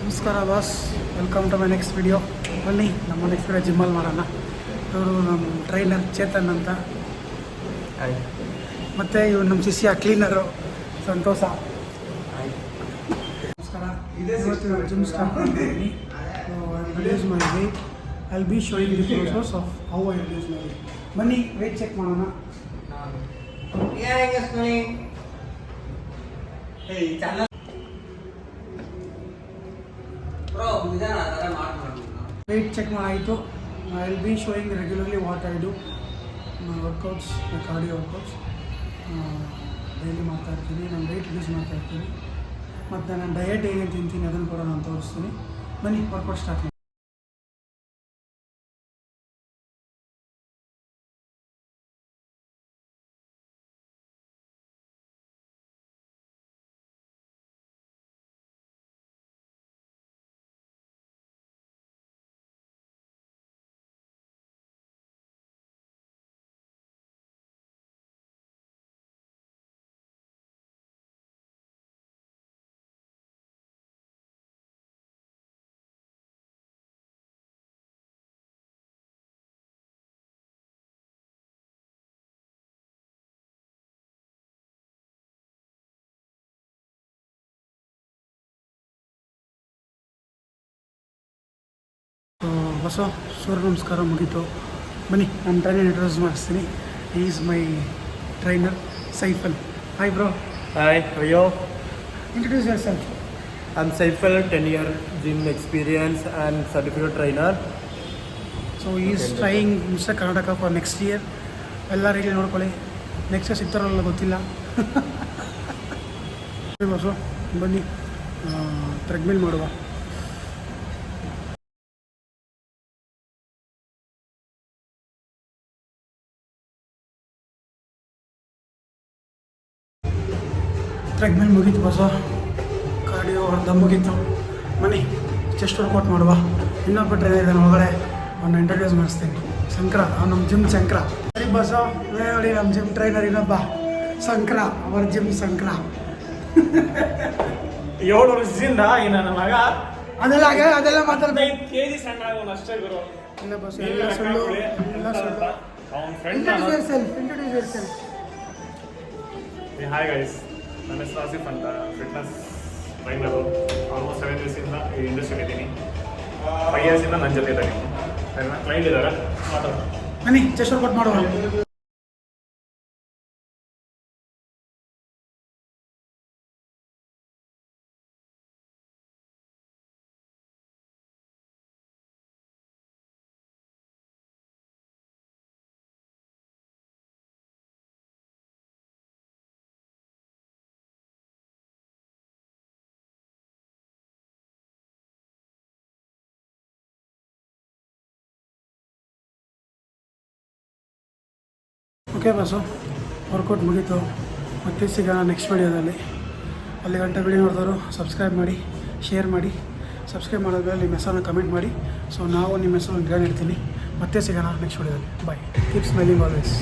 ನಮಸ್ಕಾರ boss, welcome to my next video. ಬನ್ನಿ ನಮ್ಮ ನೆಕ್ಸ್ಟ್ ವಿಡಿಯೋ ಜಿಮ್ಮಲ್ಲಿ ಮಾಡೋಣ. ಇವರು ನಮ್ಮ ಟ್ರೈನರ್ ಚೇತನ್ ಅಂತ, ಮತ್ತು ಇವ್ರು ನಮ್ಮ ಶಿಷ್ಯ ಕ್ಲೀನರು ಸಂತೋಷ. ನಮಸ್ಕಾರ. ಇವತ್ತು ಜಿಮ್ ಸ್ಟಾರ್ಟ್ ಮಾಡ್ತೀನಿ. Reduce my weight. I will be showing the process of how I reduce my weight. ಬನ್ನಿ ವೆಯ್ಟ್ ಚೆಕ್ ಮಾಡೋಣ. ವೆಯ್ಟ್ ಚೆಕ್ ಮಾಡಾಯಿತು. I will be showing regularly what I do, my workouts, my cardio workouts daily ಮಾಡ್ತಾಯಿರ್ತೀನಿ. ನಾನು weight reduce ಮಾಡ್ತಾಯಿರ್ತೀನಿ. ಮತ್ತು ನಾನು diet ಹೇಗೆ ತಿಂತೀನಿ ಅದನ್ನು ಕೂಡ ನಾನು ತೋರಿಸ್ತೀನಿ. ಬನ್ನಿ ವರ್ಕೌಟ್ ಸ್ಟಾರ್ಟ್ ಮಾಡಿ. ಹೊಸ ಸೂರ್ಯ ನಮಸ್ಕಾರ ಮುಗೀತು. ಬನ್ನಿ ನನ್ನ ಟ್ರೈನರ್ ಇಂಟ್ರೊಡ್ಯೂಸ್ ಮಾಡಿಸ್ತೀನಿ. Is my trainer Saiful. Hi bro. Hi, how are you? Introduce yourself. I'm Saifal, 10-year gym experience and certificate trainer. So is trying mister Karnataka for next year. ಎಲ್ಲ ರೀತಿ ನೋಡ್ಕೊಳ್ಳಿ. ನೆಕ್ಸ್ಟ್ ಇಯರ್ ಸಿಗ್ತಾರಲ್ಲ ಗೊತ್ತಿಲ್ಲ. ಬಸ್ಸು ಬನ್ನಿ treadmill ಮಾಡುವ. Treadmill ಮುಗೀತು bus, cardio ಅರ್ಧ ಮುಗೀತು. ಬನ್ನಿ ಚೆಸ್ಟ್ ವರ್ಕೌಟ್ ಮಾಡುವ. ಇನ್ನೊಬ್ಬ ಟ್ರೈನರ್ ಇದ್ದಾನೆ ಒಳಗಡೆ, ಅವನ್ನ ಇಂಟ್ರೊಡ್ಯೂಸ್ ಮಾಡಿಸ್ತೀನಿ. ಶಂಕರ, ನಮ್ಮ ಜಿಮ್ ಶಂಕರ. ಸರಿ ಬಸ್ಸು, ನೋಡಿ ನಮ್ಮ ಜಿಮ್ ಟ್ರೈನರ್ ಇನ್ನೊಬ್ಬ ಶಂಕರ, ಅವರ ಜಿಮ್ ಶಂಕರ. 7 ವರ್ಷದಿಂದ ಈ ನನ್ನ ಮಗ ಅದೆಲ್ಲ ಮಾತಾಡ್ಬೇಕು. 5 kg ಸಣ್ಣ ಆಗೋನು ಅಷ್ಟೇ ಗುರು. ಇಲ್ಲ ಬಸ್ಸು, ಎಲ್ಲ ಸುಳ್ಳು, ಎಲ್ಲ ಸುಳ್ಳು. ಅವನ friend. Introduce yourself. Hi guys, ನನ್ನ ಹೆಸರು ಆಸಿಫ್ ಅಂತ, ಫಿಟ್ನೆಸ್ ಟ್ರೈನರು. ಆಲ್ಮೋಸ್ಟ್ 7 yearsಯಿಂದ ಈ ಇಂಡಸ್ಟ್ರಿಯಲ್ಲಿ ಇದ್ದೀನಿ. 5 yearsಯಿಂದ ನನ್ನ ಜೊತೆ ಇದ್ದೀನಿ. ಕ್ಲೈಂಟ್ ಇದ್ದಾರೆ, ಮಾತಾಡೋಣ. ಬನ್ನಿ ಚೆಸ್ಟ್ ವರ್ಕೌಟ್ ಮಾಡುವ. ಓಕೆ ಬಸ್ಸು, ವರ್ಕೌಟ್ ಮುಗೀತು. ಮತ್ತೆ ಸಿಗೋಣ ನೆಕ್ಸ್ಟ್ ವಿಡಿಯೋದಲ್ಲಿ. ಅಲ್ಲಿ ಗಂಟೆ ವಿಡಿಯೋ ನೋಡಿದವರು ಸಬ್ಸ್ಕ್ರೈಬ್ ಮಾಡಿ, ಶೇರ್ ಮಾಡಿ. ಸಬ್ಸ್ಕ್ರೈಬ್ ಮಾಡೋದ್ಮೇಲೆ ನಿಮ್ಮ ಹೆಸರನ್ನು ಕಮೆಂಟ್ ಮಾಡಿ. ಸೊ ನಾವು ನಿಮ್ಮ ಹೆಸರನ್ನು ಗಿಡ ಇಡ್ತೀನಿ. ಮತ್ತೆ ಸಿಗೋಣ ನೆಕ್ಸ್ಟ್ ವಿಡಿಯೋದಲ್ಲಿ. ಬಾಯ್. Keep smiling always.